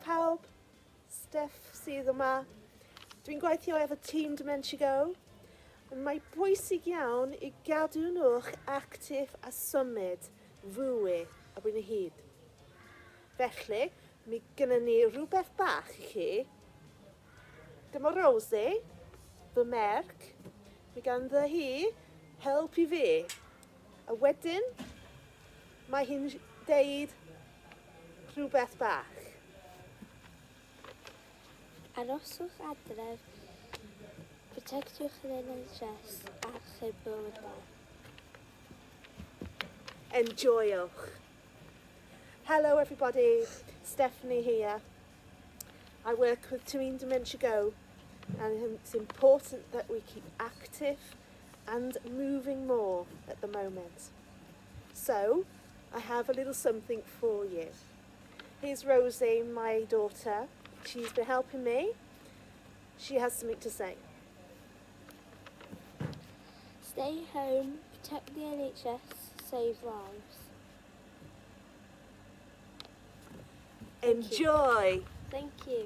pawb, Steff sydd yma. Dwi'n gweithio efo Tîm DementiaGo. Mae bwysig iawn i gadw'ch actif a symud fwy a Byw'n Iach. Felly, mi gynnon ni rhywbeth bach i chi. Dyma Rosie, fy merch. Mae ganddo hi help i fi. A wedyn, mae hi'n deud rhywbeth bach. Aroswch adref, protectwch yr NHS a chybwydau. Enjoywch. Hello everybody, Stephanie here. I work with Tîm DementiaGo, and it's important that we keep active and moving more at the moment. So, I have a little something for you. Here's Rosie, my daughter. She's been helping me. She has something to say. Stay home, protect the NHS, save lives. Enjoy! Thank you.